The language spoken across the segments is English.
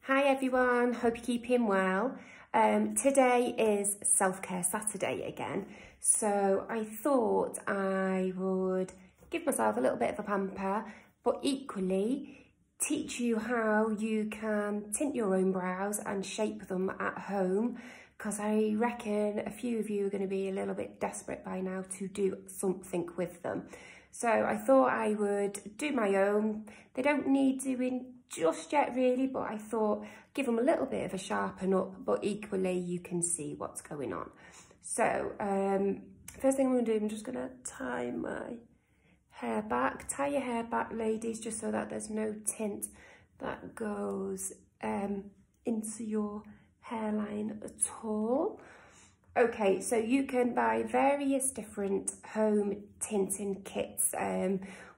Hi everyone, hope you're keeping well. Today is Self-Care Saturday again, so I thought I would give myself a little bit of a pamper, but equally teach you how you can tint your own brows and shape them at home, because I reckon a few of you are going to be a little bit desperate by now to do something with them. So I thought I would do my own. They don't need doing just yet really, but I thought give them a little bit of a sharpen up, but equally you can see what's going on. So first thing I'm going to do, I'm just going to tie my hair back. Tie your hair back, ladies, just so that there's no tint that goes into your hairline at all. Okay, so you can buy various different home tinting kits.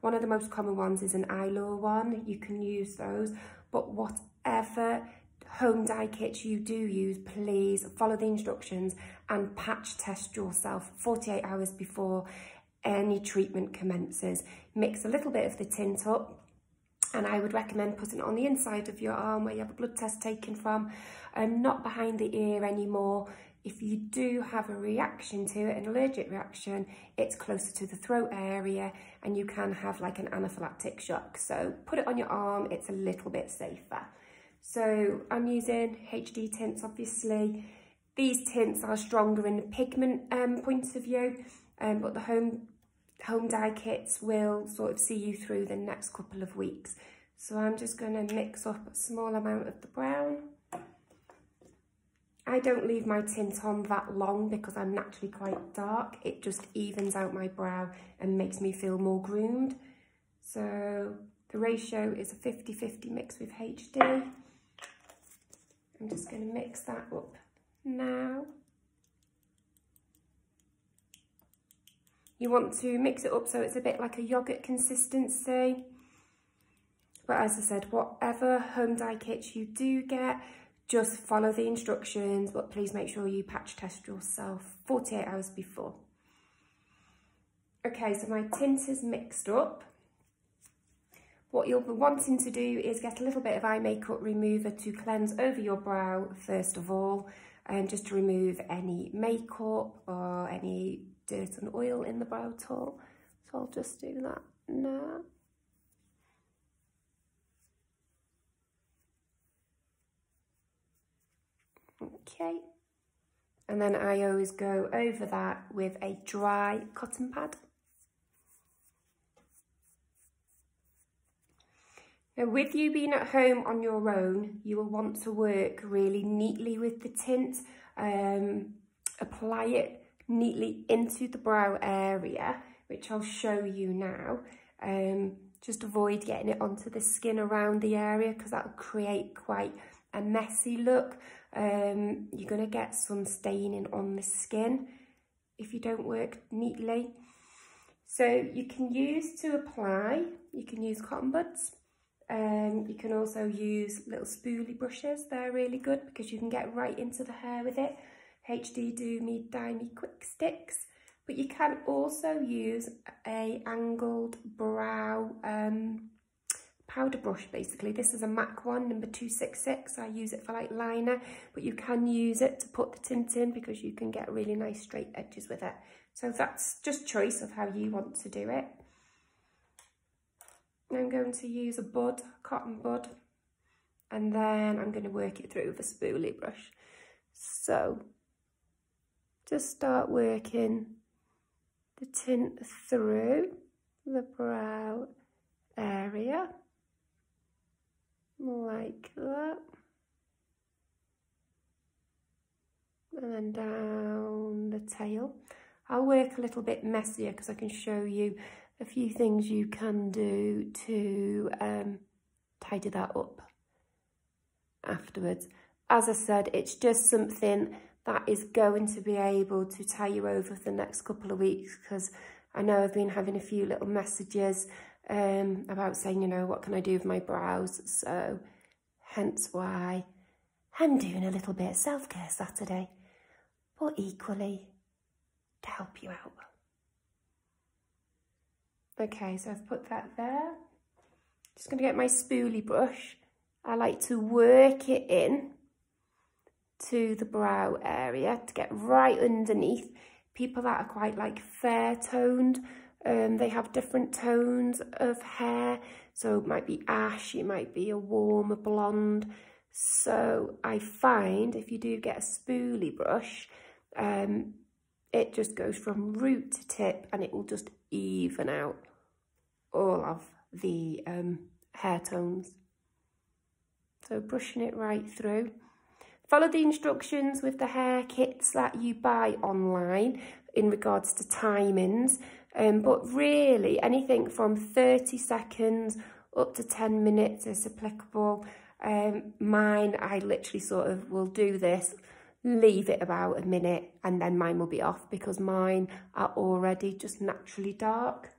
One of the most common ones is an eyelure one. You can use those, but whatever home dye kits you do use, please follow the instructions and patch test yourself 48 hours before any treatment commences. Mix a little bit of the tint up, and I would recommend putting it on the inside of your arm where you have a blood test taken from, not behind the ear anymore. If you do have a reaction to it, an allergic reaction, it's closer to the throat area and you can have like an anaphylactic shock. So put it on your arm, it's a little bit safer. So I'm using HD tints, obviously. These tints are stronger in the pigment point of view, but the home dye kits will sort of see you through the next couple of weeks. So I'm just going to mix up a small amount of the brown. I don't leave my tint on that long because I'm naturally quite dark. It just evens out my brow and makes me feel more groomed. So the ratio is a 50-50 mix with HD. I'm just going to mix that up now. You want to mix it up so it's a bit like a yogurt consistency. But as I said, whatever home dye kits you do get, just follow the instructions, but please make sure you patch test yourself 48 hours before. Okay, so my tint is mixed up. What you'll be wanting to do is get a little bit of eye makeup remover to cleanse over your brow first of all, and just to remove any makeup or any dirt and oil in the brow at all. So I'll just do that now. Okay, and then I always go over that with a dry cotton pad. Now, with you being at home on your own, you will want to work really neatly with the tint. Apply it neatly into the brow area, which I'll show you now. Just avoid getting it onto the skin around the area because that will create quite a messy look. You're going to get some staining on the skin if you don't work neatly. So you can use to apply, you can use cotton buds. You can also use little spoolie brushes. They're really good because you can get right into the hair with it. HD Do Me Dye Me Quick Sticks. But you can also use a angled brow powder brush, basically. This is a MAC one, number 266. I use it for like liner, but you can use it to put the tint in because you can get really nice straight edges with it. So that's just choice of how you want to do it. I'm going to use a bud, cotton bud, and then I'm going to work it through with a spoolie brush. So just start working the tint through the brow area. Like that, and then down the tail. I'll work a little bit messier because I can show you a few things you can do to tidy that up afterwards. As I said, it's just something that is going to be able to tie you over for the next couple of weeks, because I know I've been having a few little messages about saying, you know, what can I do with my brows? So hence why I'm doing a little bit of self-care Saturday, but equally to help you out. Okay, so I've put that there. Just going to get my spoolie brush I like to work it in to the brow area to get right underneath. People that are quite like fair toned, they have different tones of hair. So it might be ash, it might be a warmer blonde. So I find if you do get a spoolie brush, it just goes from root to tip and it will just even out all of the hair tones. So brushing it right through. Follow the instructions with the hair kits that you buy online in regards to timings, but really anything from 30 seconds up to 10 minutes is applicable. Mine, I literally sort of will do this, leave it about a minute, and then mine will be off because mine are already just naturally dark.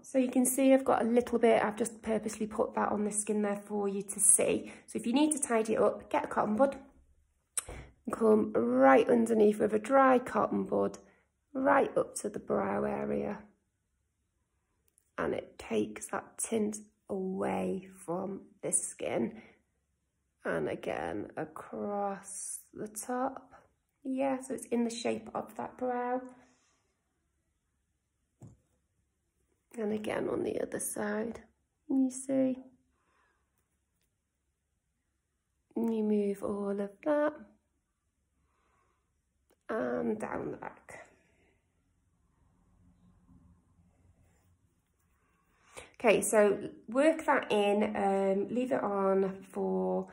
So you can see I've got a little bit, I've just purposely put that on the skin there for you to see. So if you need to tidy it up, get a cotton bud and come right underneath with a dry cotton bud, right up to the brow area. And it takes that tint away from the skin. And again, across the top. Yeah, so it's in the shape of that brow. And again on the other side, you see. And you move all of that. And down the back. Okay, so work that in, leave it on for,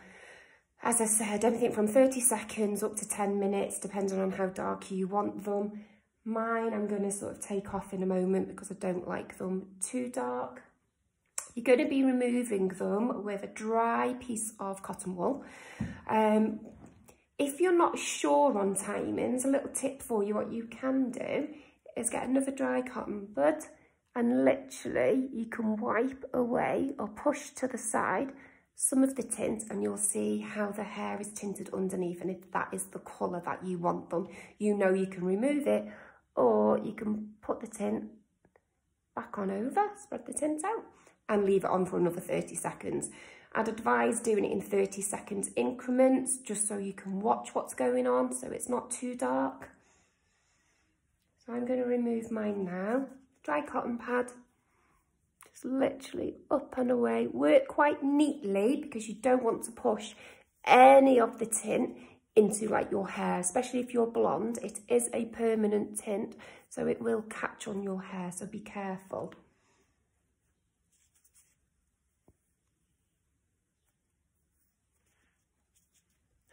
as I said, anything from 30 seconds up to 10 minutes, depending on how dark you want them. Mine I'm going to sort of take off in a moment because I don't like them too dark. You're going to be removing them with a dry piece of cotton wool. If you're not sure on timings, a little tip for you, what you can do is get another dry cotton bud and literally you can wipe away or push to the side some of the tint and you'll see how the hair is tinted underneath, and if that is the colour that you want them, you know you can remove it, or you can put the tint back on over, spread the tint out and leave it on for another 30 seconds. I'd advise doing it in 30 seconds increments just so you can watch what's going on so it's not too dark. So I'm going to remove mine now. Dry cotton pad, just literally up and away. Work quite neatly because you don't want to push any of the tint into like your hair, especially if you're blonde. It is a permanent tint, so it will catch on your hair, so be careful.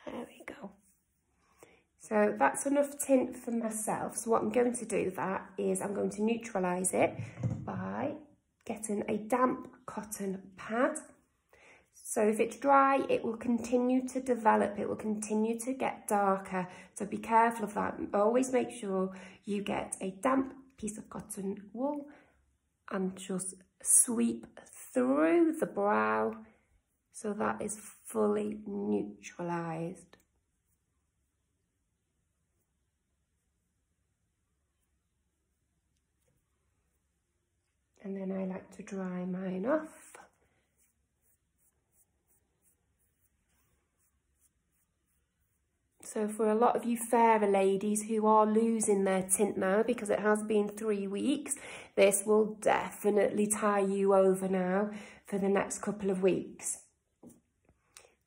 There we go. So that's enough tint for myself. So what I'm going to do that is I'm going to neutralise it by getting a damp cotton pad. So if it's dry, it will continue to develop, it will continue to get darker. So be careful of that. Always make sure you get a damp piece of cotton wool and just sweep through the brow so that is fully neutralised. And then I like to dry mine off. So for a lot of you fairer ladies who are losing their tint now because it has been 3 weeks, this will definitely tie you over now for the next couple of weeks.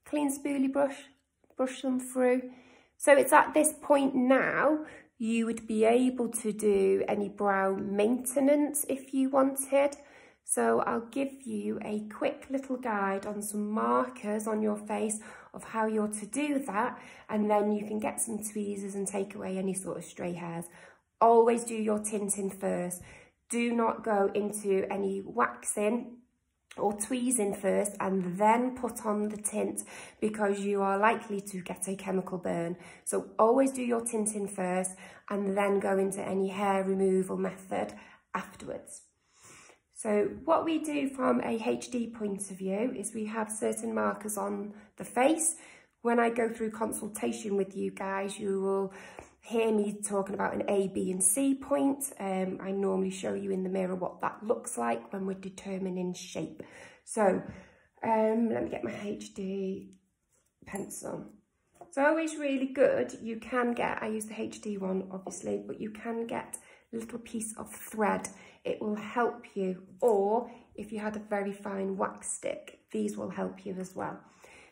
Clean spoolie brush, brush them through. So it's at this point now you would be able to do any brow maintenance if you wanted. So I'll give you a quick little guide on some markers on your face of how you're to do that, and then you can get some tweezers and take away any sort of stray hairs. Always do your tinting first. Do not go into any waxing or tweezing first and then put on the tint because you are likely to get a chemical burn. So always do your tinting first and then go into any hair removal method afterwards. So what we do from a HD point of view is we have certain markers on the face. When I go through consultation with you guys, you will hear me talking about an A, B and C point. I normally show you in the mirror what that looks like when we're determining shape. So Let me get my HD pencil. So always really good, you can get, I use the HD one obviously, but you can get a little piece of thread. It will help you, or if you had a very fine wax stick, these will help you as well.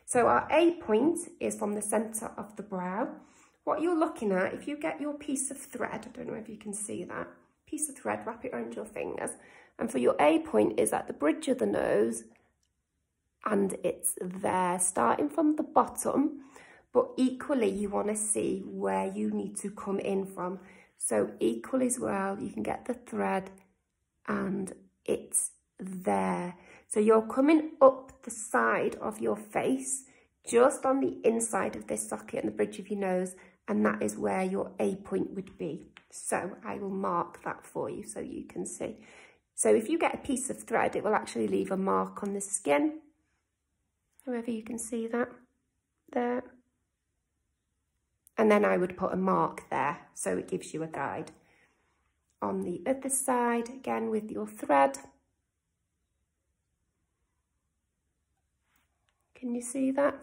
So our A point is from the centre of the brow. What you're looking at, if you get your piece of thread, I don't know if you can see that, piece of thread, wrap it around your fingers, and for your A point is at the bridge of the nose, and it's there, starting from the bottom, but equally you want to see where you need to come in from. So equally as well, you can get the thread and it's there. So you're coming up the side of your face, just on the inside of this socket and the bridge of your nose, and that is where your A point would be. So I will mark that for you so you can see. So if you get a piece of thread, it will actually leave a mark on the skin. However you can see that there. And then I would put a mark there, so it gives you a guide. On the other side, again with your thread. Can you see that?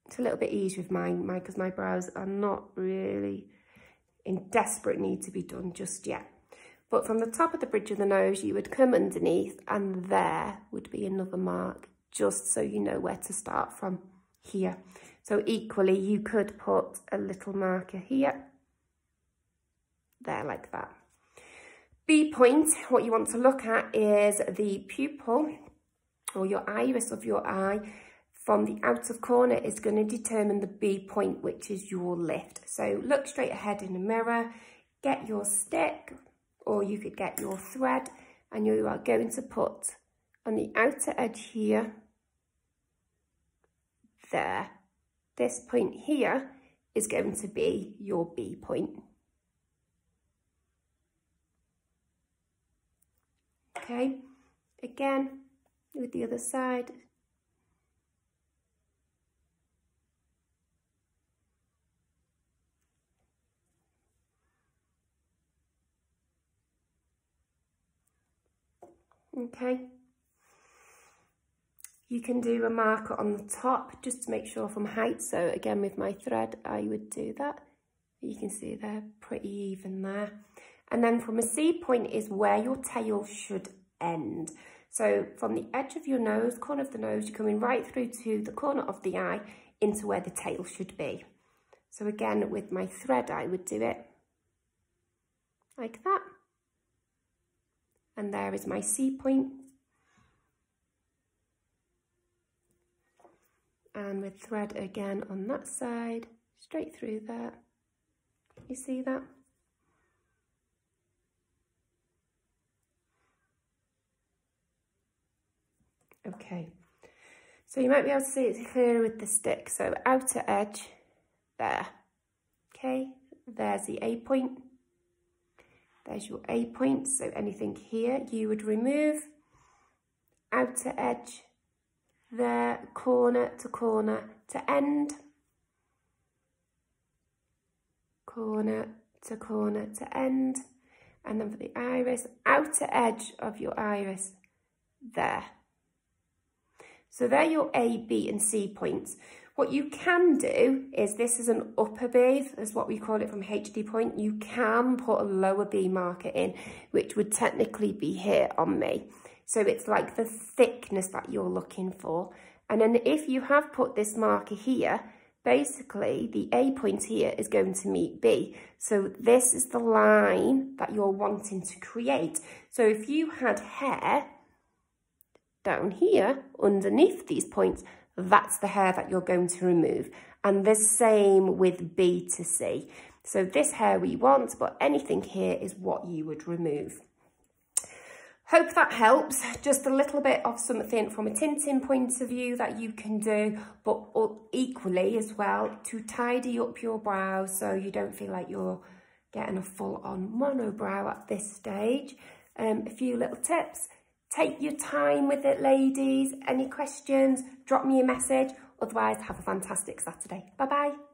It's a little bit easier with mine because my brows are not really in desperate need to be done just yet. But from the top of the bridge of the nose, you would come underneath, and there would be another mark, just so you know where to start from here. So equally, you could put a little marker here, there like that. B point, what you want to look at is the pupil, or your iris of your eye, from the outer corner is going to determine the B point, which is your lift. So look straight ahead in the mirror, get your stick, or you could get your thread, and you are going to put on the outer edge here, there. This point here is going to be your B point. Okay, again, with the other side. Okay. You can do a marker on the top just to make sure from height. So again, with my thread, I would do that. You can see they're pretty even there. And then from a C point is where your tail should end. So from the edge of your nose, corner of the nose, you're coming right through to the corner of the eye into where the tail should be. So again, with my thread, I would do it like that. And there is my C point. And with thread again on that side, straight through there. You see that? Okay, so you might be able to see it clearer with the stick. So outer edge, there. Okay, there's the A point. There's your A point. So anything here you would remove. Outer edge, there, corner to end. Corner to end. And then for the iris, outer edge of your iris, there. So they're your A, B and C points. What you can do is, this is an upper B, is what we call it from HD point. You can put a lower B marker in, which would technically be here on me. So it's like the thickness that you're looking for. And then if you have put this marker here, basically the A point here is going to meet B. So this is the line that you're wanting to create. So if you had hair down here underneath these points, that's the hair that you're going to remove. And the same with B to C. So this hair we want, but anything here is what you would remove. Hope that helps. Just a little bit of something from a tinting point of view that you can do, but equally as well to tidy up your brows so you don't feel like you're getting a full-on monobrow at this stage. A few little tips. Take your time with it, ladies. Any questions, drop me a message. Otherwise, have a fantastic Saturday. Bye-bye.